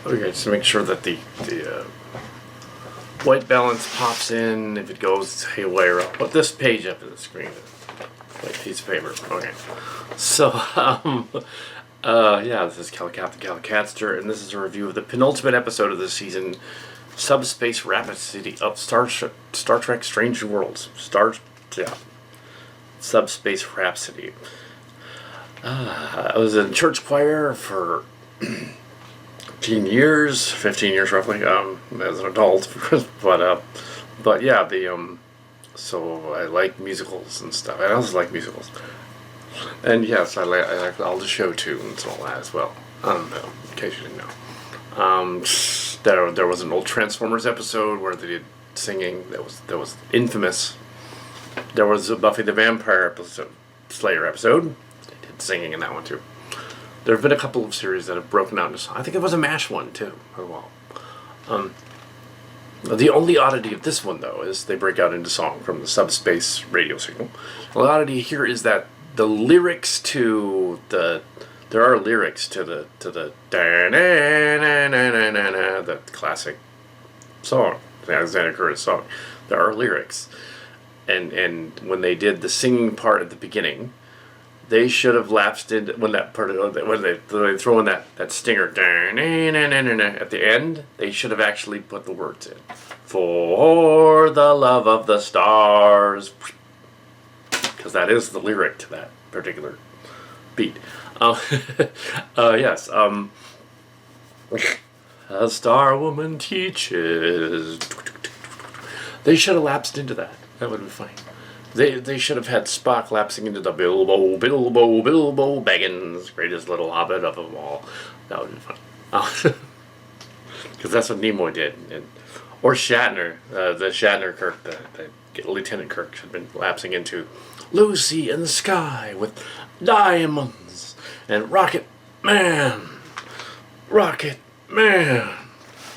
Okay, just to make sure that the white balance pops in. If it goes haywire, I'll put this page up on the screen. Like piece of paper. Okay. So, yeah, this is Kal Kat, the Kal Katster, and this is a review of the penultimate episode of this season, Subspace Rhapsody of Star Trek Strange Worlds. Subspace Rhapsody. I was in church choir for 15 years roughly, as an adult. but yeah, so I like musicals and stuff. I also like musicals. And yes, I like all the show tunes and all that as well. In case you didn't know. There was an old Transformers episode where they did singing that was infamous. There was a Buffy the Vampire Slayer episode. They did singing in that one too. There have been a couple of series that have broken out into song. I think it was a MASH one too. Oh well. The only oddity of this one though is they break out into song from the subspace radio signal. The oddity here is that the lyrics to the classic song, the Alexander Curtis song. There are lyrics, and when they did the singing part at the beginning, they should have lapsed in when they throw in that stinger at the end. They should have actually put the words in, "For the love of the stars," because that is the lyric to that particular beat. Yes. A star woman teaches. They should have lapsed into that. That would have been fine. They should have had Spock lapsing into the Bilbo Baggins, greatest little hobbit of them all. That would have been fun. Because that's what Nimoy did. Or Shatner, the Shatner Kirk, the Lieutenant Kirk should have been lapsing into Lucy in the sky with diamonds and Rocket Man.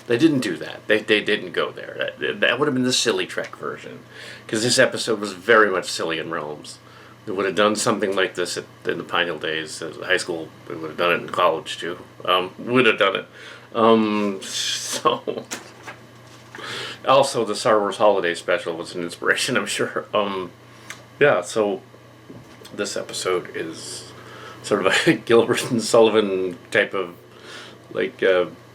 They didn't do that. They didn't go there. That would have been the silly Trek version. Because this episode was very much silly in realms. They would have done something like this in the Pine Hill days. At high school, we would have done it in college too. Would have done it. So... Also, the Star Wars Holiday Special was an inspiration, I'm sure. Yeah, so this episode is sort of a Gilbert and Sullivan type of, like,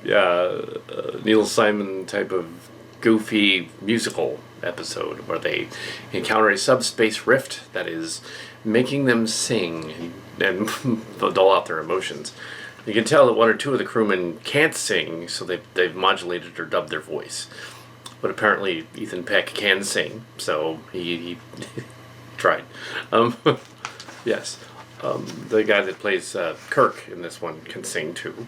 Neil Simon type of goofy musical episode where they encounter a subspace rift that is making them sing and dull out their emotions. You can tell that one or two of the crewmen can't sing, so they've modulated or dubbed their voice. But apparently Ethan Peck can sing, so he tried. Yes. The guy that plays Kirk in this one can sing too.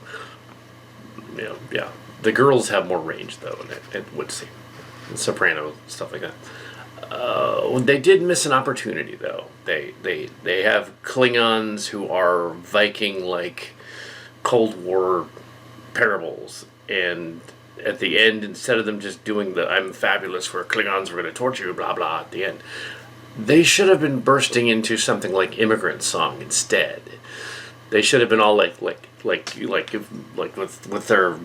Yeah. The girls have more range though, and it would seem. Soprano, stuff like that. They did miss an opportunity though. They have Klingons who are Viking-like Cold War parables, and at the end, instead of them just doing the "I'm fabulous, we're Klingons, we're going to torture you," blah blah at the end, they should have been bursting into something like Immigrant Song instead. They should have been all like with their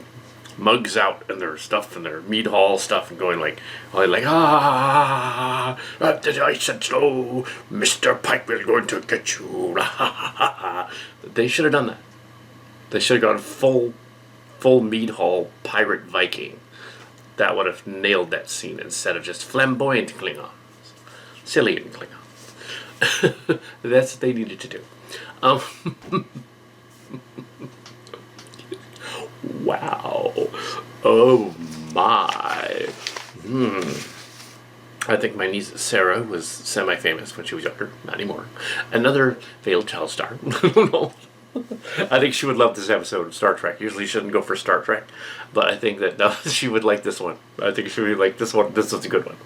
mugs out and their stuff and their mead hall stuff and going like I said so, Mr. Pike, we're going to get you. They should have done that. They should have gone full mead hall pirate Viking. That would have nailed that scene instead of just flamboyant Klingons. Silly and Klingons. That's what they needed to do. Wow. Oh my. I think my niece Sarah was semi-famous when she was younger. Not anymore. Another failed child star. I don't know. I think she would love this episode of Star Trek. Usually shouldn't go for Star Trek, but I think that she would like this one. I think she would like this one. This was a good one.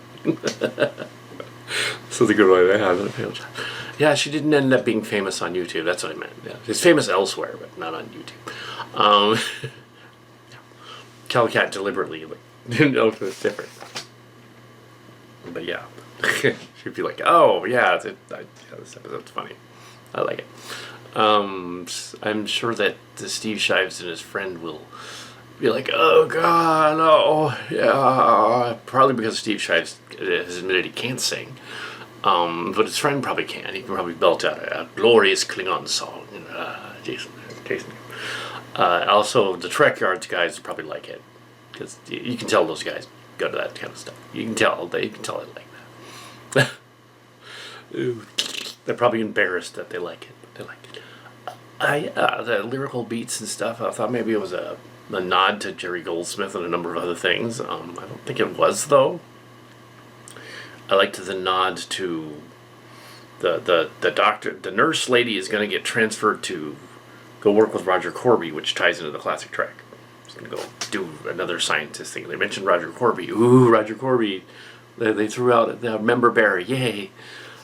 This was a good one. Yeah, she didn't end up being famous on YouTube. That's what I meant. Yeah. She's famous elsewhere, but not on YouTube. Kal Kat deliberately, it's different. But yeah, she'd be like, "Oh yeah, this episode's funny. I like it." I'm sure that Steve Shives and his friend will be like, oh God, oh yeah. Probably because Steve Shives has admitted he can't sing. But his friend probably can. He can probably belt out a glorious Klingon song. Jason. Also, the Trek Yards guys probably like it because you can tell those guys go to that kind of stuff. You can tell they like that. They're probably embarrassed that they like it, but they like it. The lyrical beats and stuff. I thought maybe it was a nod to Jerry Goldsmith and a number of other things. I don't think it was though. I liked the nod to the doctor. The nurse lady is going to get transferred to go work with Roger Corby, which ties into the classic Trek. He's going to go do another scientist thing. They mentioned Roger Corby. Ooh, Roger Corby. They threw out the member berry. Yay.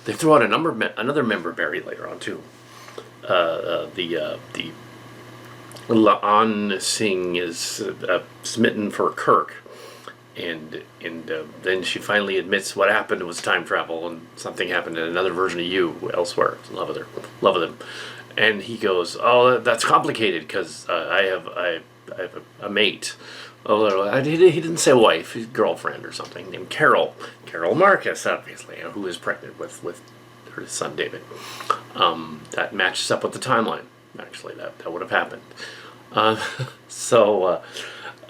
They threw out another member berry later on too. The La'an Singh is smitten for Kirk. And then she finally admits what happened was time travel, and something happened in another version of you elsewhere. In love with him, and he goes, "Oh, that's complicated because I have a mate." Oh, he didn't say wife, his girlfriend or something named Carol Marcus, obviously, who is pregnant with her son David. That matches up with the timeline. Actually, that would have happened. So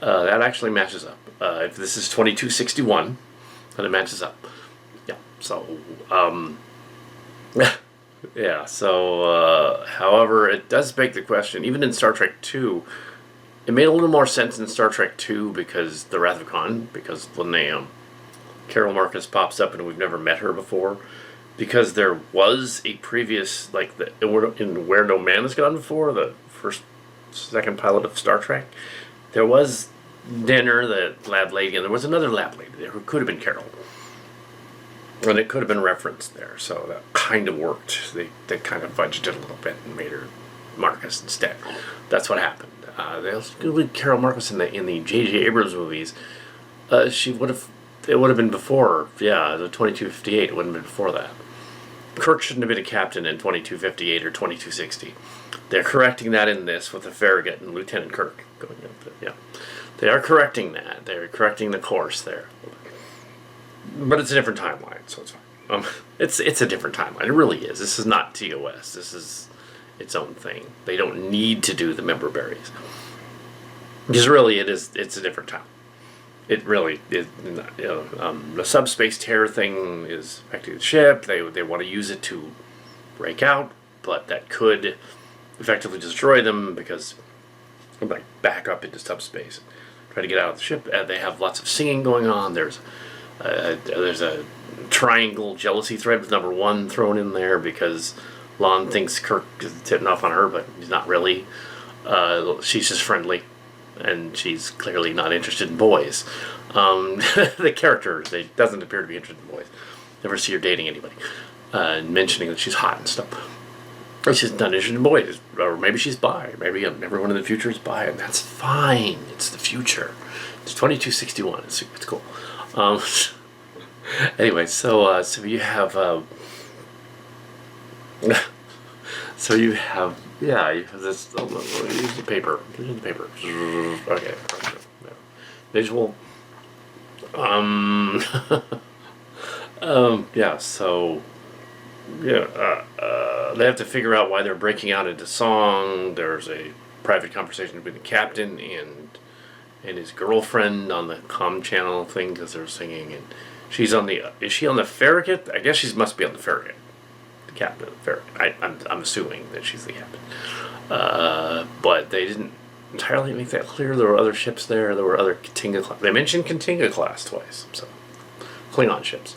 that actually matches up. If this is 2261, then it matches up. Yeah. So, yeah. So, however, it does beg the question. Even in Star Trek II, it made a little more sense in Star Trek II because the Wrath of Khan, because when Carol Marcus pops up and we've never met her before, because there was a previous in Where No Man Has Gone Before, the second pilot of Star Trek, there was Dinner, the lab lady, and there was another lab lady there who could have been Carol. And it could have been referenced there, so that kind of worked. They kind of fudged it a little bit and made her Marcus instead. That's what happened. They also with Carol Marcus in the J.J. Abrams movies. It would have been before, the 2258. It wouldn't have been before that. Kirk shouldn't have been a captain in 2258 or 2260. They're correcting that in this with the Farragut and Lieutenant Kirk going up there. Yeah. They are correcting that. They're correcting the course there. But it's a different timeline, so it's fine. It's a different timeline. It really is. This is not TOS. This is its own thing. They don't need to do the member berries. Because really it's a different time. It really is. The subspace terror thing is affecting the ship. They want to use it to break out, but that could effectively destroy them because back up into subspace. Try to get out of the ship. They have lots of singing going on. There's a triangle jealousy thread with number 1 thrown in there because Lon thinks Kirk is hitting off on her, but he's not really. She's just friendly, and she's clearly not interested in boys. The character doesn't appear to be interested in boys. Never see her dating anybody, and mentioning that she's hot and stuff. She's not interested in boys, or maybe she's bi. Maybe everyone in the future is bi, and that's fine. It's the future. It's 2261. It's cool. Anyway, so you have you have this. Use the paper. Use the paper. Okay. Visual. Yeah. So. Yeah, they have to figure out why they're breaking out into song. There's a private conversation between the captain and his girlfriend on the comm channel thing because they're singing. And she's on the. Is she on the Farragut? I guess she must be on the Farragut. The captain of the Farragut. I'm assuming that she's the captain. But they didn't entirely make that clear. There were other ships there. There were other Katinga class. They mentioned Katinga class twice. So Klingon ships.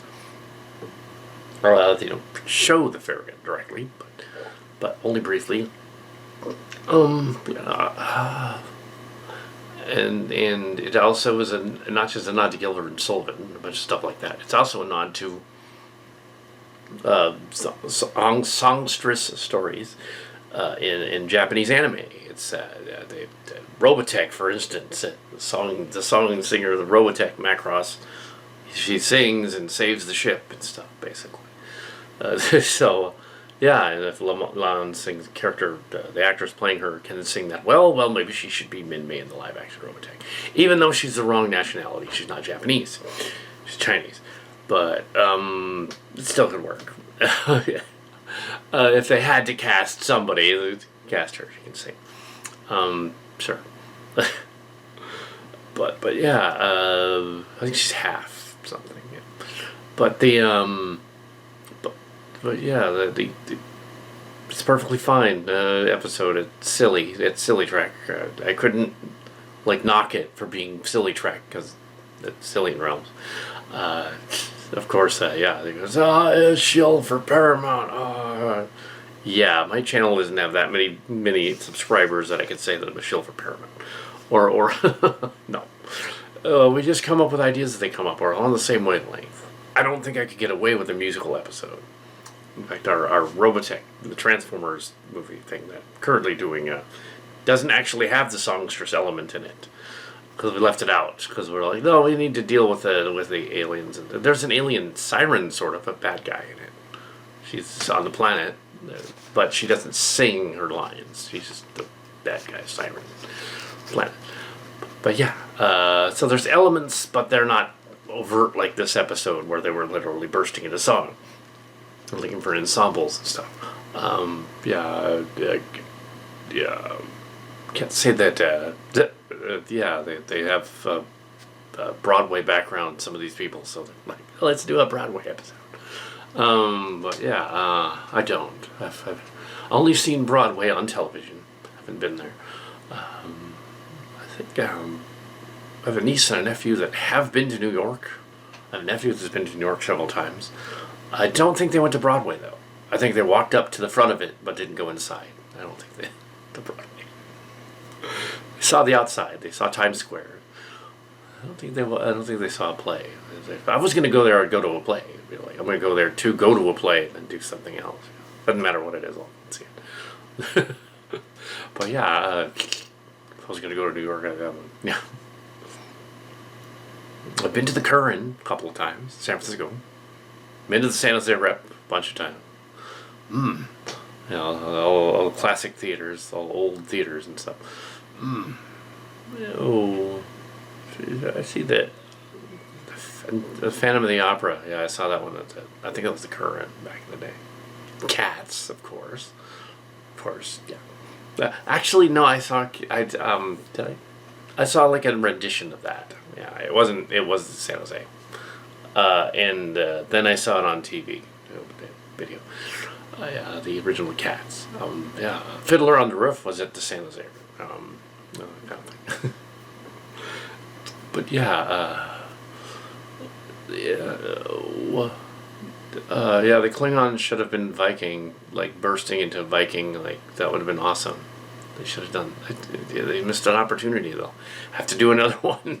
They don't show the Farragut directly, but only briefly. And it also is not just a nod to Gilbert and Sullivan, a bunch of stuff like that. It's also a nod to songstress stories in Japanese anime. It's Robotech, for instance, the song singer of the Robotech Macross. She sings and saves the ship and stuff, basically. So Yeah, and if Lan sings character, the actress playing her can sing that well, maybe she should be Min Mei in the live action Robotech. Even though she's the wrong nationality, she's not Japanese, she's Chinese, but it still could work. If they had to cast somebody, cast her. She can sing. Sure. but yeah, I think she's half something. Yeah. But the but yeah, the it's perfectly fine episode. It's silly. It's silly track. I couldn't like knock it for being silly track because it's silly in realms. Of course, yeah. He goes, it's shill for Paramount. Yeah, my channel doesn't have that many subscribers that I could say that I'm a shill for Paramount. Or no. We just come up with ideas as they come up, or on the same wavelength. I don't think I could get away with a musical episode. In fact, our Robotech, the Transformers movie thing that I'm currently doing, doesn't actually have the songstress element in it. Because we left it out. Because we're like, no, we need to deal with the aliens. And there's an alien siren, sort of, a bad guy in it. She's on the planet, but she doesn't sing her lines. She's just the bad guy siren planet. But yeah, so there's elements, but they're not overt like this episode where they were literally bursting into song. They're looking for ensembles and stuff. Yeah, can't say that. Yeah, they have Broadway background. Some of these people, so they're like, let's do a Broadway episode. But yeah, I don't. I've only seen Broadway on television. I haven't been there. I think I have a niece and a nephew that have been to New York. I have a nephew that's been to New York several times. I don't think they went to Broadway, though. I think they walked up to the front of it, but didn't go inside. I don't think they to Broadway. They saw the outside. They saw Times Square. I don't think they saw a play. If I was going to go there, I'd go to a play. I'd be like, I'm going to go there to go to a play and then do something else. Doesn't matter what it is. I'll see it. But yeah, if I was going to go to New York, yeah. I've been to the Curran a couple of times, San Francisco. Been to the San Jose Rep a bunch of times. You know, all classic theaters, all old theaters and stuff. Oh, I see that. The Phantom of the Opera. Yeah, I saw that one. I think it was the Curran back in the day. Cats, of course. Of course, yeah. Actually, no. I saw. Did I? I saw like a rendition of that. Yeah, it wasn't. It was San Jose. And then I saw it on TV, video. Yeah, the original Cats. Yeah, Fiddler on the Roof was at the San Jose. No, kind of thing. But yeah, yeah, the Klingons should have been Viking, like bursting into Viking, like that would have been awesome. They should have done. They missed an opportunity though. Have to do another one.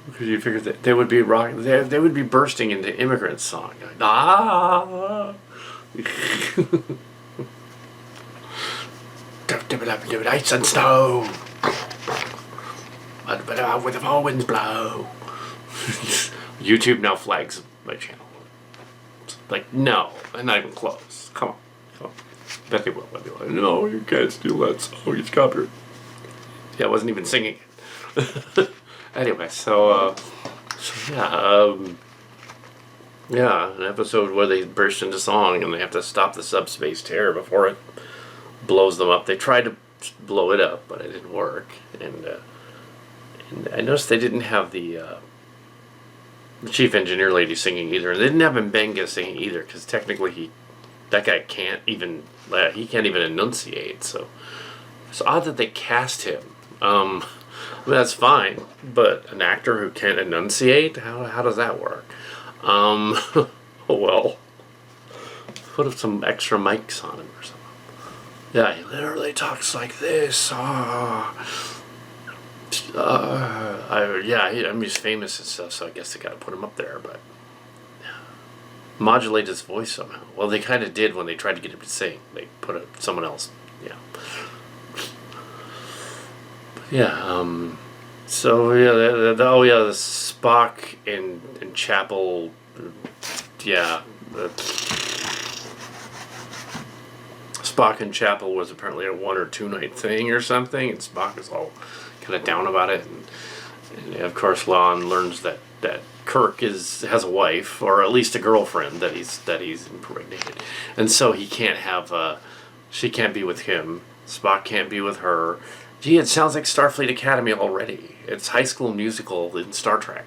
Because you figure that they would be rock, they would be bursting into immigrant song. Like, ah. Ice and snow. With the fall winds blow. YouTube now flags my channel. It's like, no, not even close. Come on. Bet they will. They'll be like, no, you can't steal that song. It's copyright. Yeah, I wasn't even singing it. Anyway, so yeah, yeah, an episode where they burst into song and they have to stop the subspace tear before it blows them up. They tried to blow it up, but it didn't work. And I noticed they didn't have the chief engineer lady singing either. They didn't have Mbenga singing either, because technically that guy can't even enunciate. So it's odd that they cast him. That's fine, but an actor who can't enunciate, how does that work? Oh well, put some extra mics on him or something. Yeah, he literally talks like this. He's famous and stuff, so I guess they gotta put him up there, but modulate his voice somehow. Well, they kind of did when they tried to get him to sing. They put someone else. Yeah. Yeah, so yeah, the Spock and Chapel, yeah, Spock and Chapel was apparently a 1 or 2 night thing or something, and Spock is all kind of down about it. And of course, Lon learns that Kirk has a wife, or at least a girlfriend that he's impregnated, and so he can't have she can't be with him. Spock can't be with her. Gee, it sounds like Starfleet Academy already. It's High School Musical in Star Trek.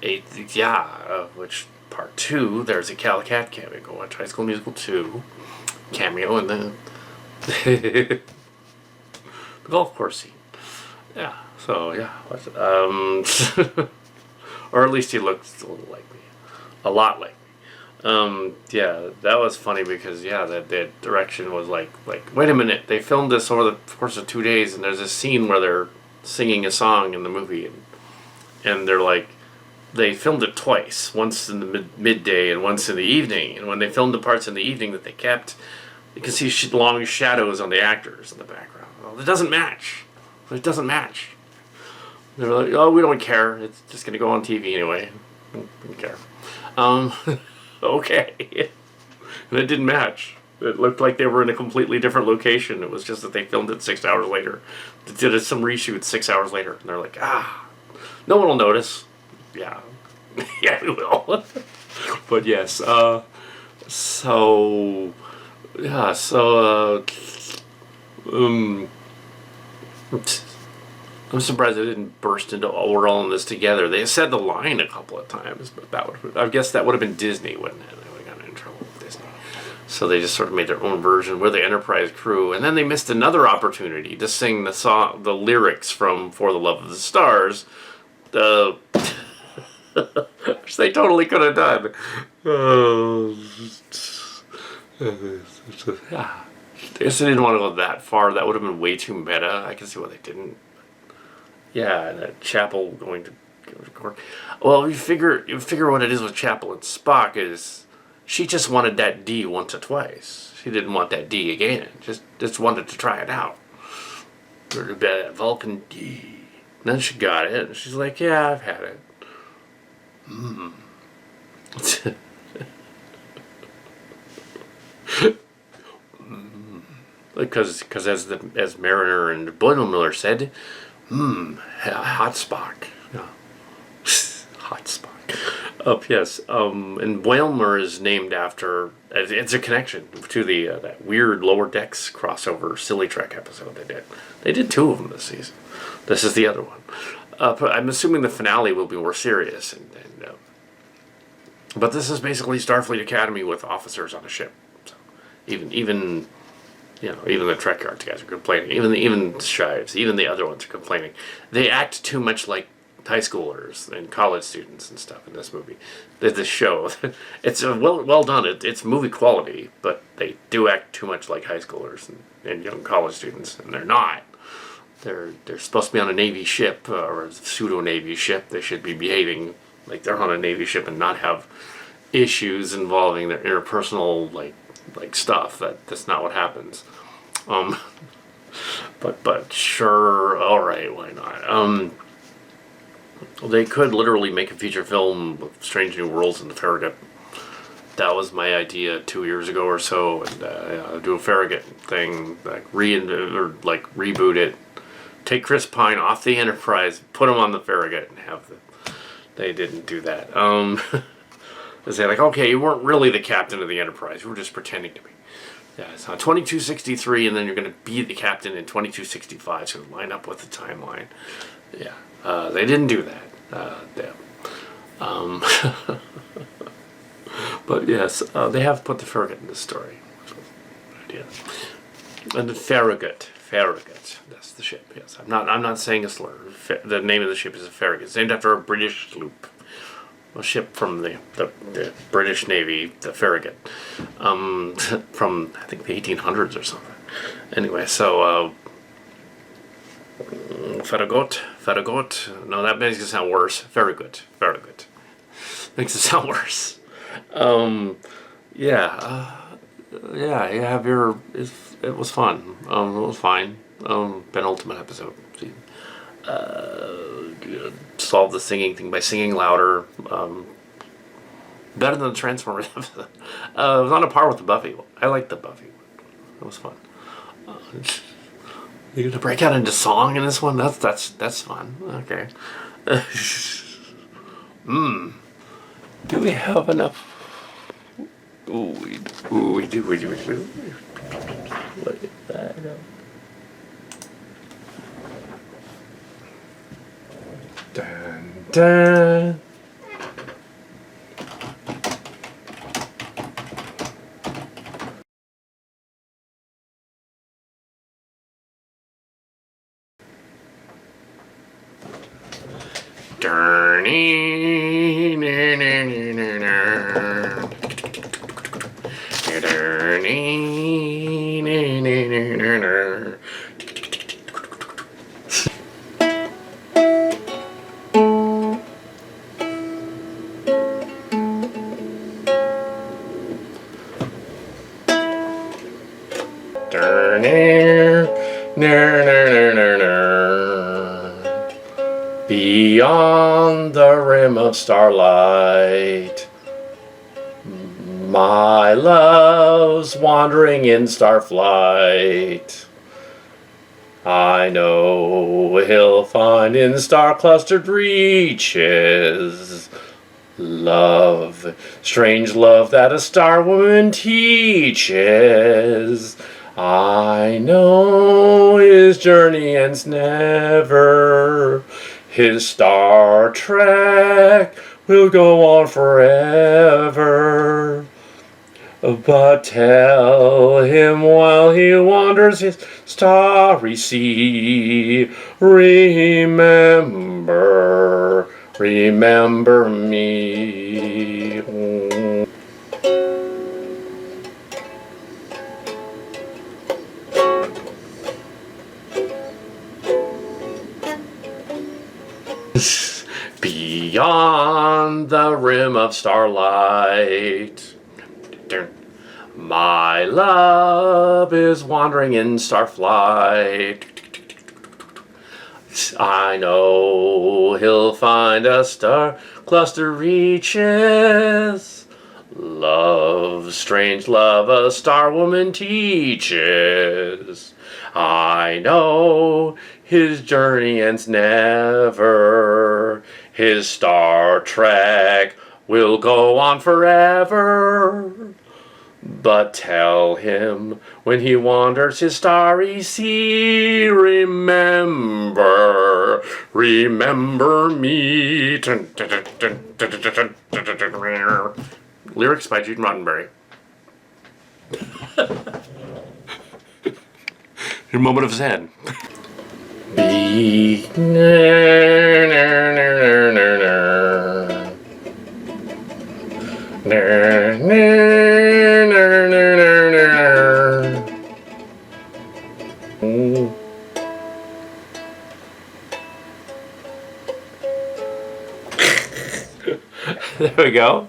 Which part 2, there's a Kal Kat cameo. Go watch High School Musical 2 cameo in the the golf course scene. Yeah. So yeah, or at least he looks a little like me, a lot like me. Yeah, that was funny because that direction was like wait a minute, they filmed this over the course of 2 days, and there's a scene where they're singing a song in the movie, and they're like, they filmed it twice, once in the midday and once in the evening, and when they filmed the parts in the evening that they kept, you can see long shadows on the actors in the background. Well, it doesn't match. It doesn't match. They're like, oh, we don't care. It's just going to go on TV anyway. We don't care. Okay. And it didn't match. It looked like they were in a completely different location. It was just that they filmed it 6 hours later. They did some reshoots 6 hours later. And they're like, no one will notice. Yeah. Yeah, we will. But yes. I'm surprised they didn't burst into, oh, we're all in this together. They said the line a couple of times, but I guess that would have been Disney, wouldn't it? They would have gotten in trouble with Disney. So they just sort of made their own version. We're the Enterprise crew. And then they missed another opportunity to sing the song, the lyrics from For the Love of the Stars. Which they totally could have done. I guess they didn't want to go that far. That would have been way too meta. I can see why they didn't. Yeah, that Chapel going to court. Well, you figure what it is with Chapel and Spock is she just wanted that D once or twice. She didn't want that D again. Just wanted to try it out. That Vulcan D. And then she got it, and she's like, yeah, I've had it. Because as Mariner and Boimler said, hot Spock. Yeah. Hot Spock. Yes. And Boimler is named after. It's a connection to the that weird Lower Decks crossover Silly Trek episode they did. They did 2 of them this season. This is the other one. I'm assuming the finale will be more serious, but this is basically Starfleet Academy with officers on a ship. So even the Trek Arts guys are complaining. Even Shives, even the other ones are complaining. They act too much like high schoolers and college students and stuff in this movie. This show, it's well done. It's movie quality, but they do act too much like high schoolers and young college students, and they're not. They're supposed to be on a Navy ship or a pseudo Navy ship. They should be behaving like they're on a Navy ship and not have issues involving their interpersonal like stuff. That's not what happens. But sure, all right, why not? They could literally make a feature film with Strange New Worlds in the Farragut. That was my idea 2 years ago or so, and do a Farragut thing, reboot it. Take Chris Pine off the Enterprise, put him on the Farragut, and have the. They didn't do that. They say okay, you weren't really the captain of the Enterprise. You were just pretending to be. Yeah, it's on 2263, and then you're going to be the captain in 2265, so line up with the timeline. Yeah, they didn't do that. But yes, they have put the Farragut in the story. Idea. And the Farragut. That's the ship. Yes, I'm not saying a slur. The name of the ship is a Farragut. It's named after a British sloop, a ship from the British Navy, the Farragut, from I think the 1800s or something. Anyway, so Farragut. No, that makes it sound worse. Farragut. Makes it sound worse. It was fun. It was fine. Penultimate episode. Solve the singing thing by singing louder. Better than the Transformers episode. It was on a par with the Buffy one. I liked the Buffy one. That was fun. You're gonna break out into song in this one? That's fun. Okay. Do we have enough? We do. Look at that. Dun, dun. Beyond the rim of starlight, my love's wandering in starflight. I know he'll find in star-clustered reaches love, strange love that a star woman teaches. I know his journey ends never. His Star Trek will go on forever. But tell him while he wanders his starry sea, remember me. Beyond the rim of starlight, my love is wandering in starflight. I know he'll find a star cluster reaches love, strange love a star woman teaches. I know his journey ends never. His Star Trek will go on forever. But tell him when he wanders his starry sea, remember me. Lyrics by Gene Roddenberry. Your moment of zen. There we go.